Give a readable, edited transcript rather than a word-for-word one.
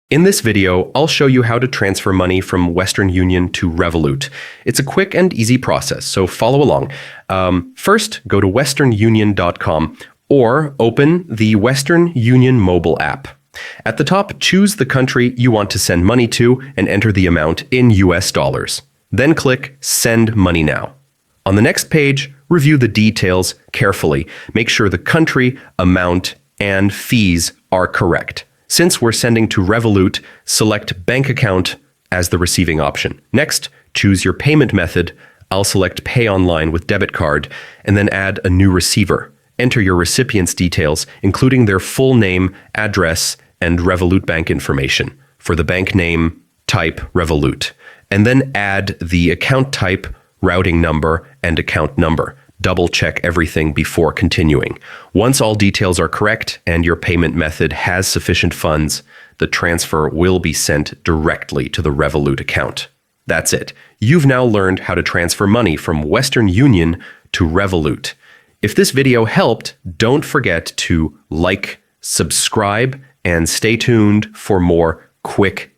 In this video, I'll show you how to transfer money from Western Union to Revolut. It's a quick and easy process, so follow along. First, go to westernunion.com or open the Western Union mobile app. At the top, choose the country you want to send money to and enter the amount in US dollars. Then click Send Money Now. On the next page, review the details carefully. Make sure the country, amount, and fees are correct. Since we're sending to Revolut, select Bank Account as the receiving option. Next, choose your payment method. I'll select Pay Online with debit card, and then add a new receiver. Enter your recipient's details, including their full name, address, and Revolut bank information. For the bank name, type Revolut, and then add the account type, routing number, and account number. Double-check everything before continuing. Once all details are correct and your payment method has sufficient funds, the transfer will be sent directly to the Revolut account. That's it. You've now learned how to transfer money from Western Union to Revolut. If this video helped, don't forget to like, subscribe, and stay tuned for more quick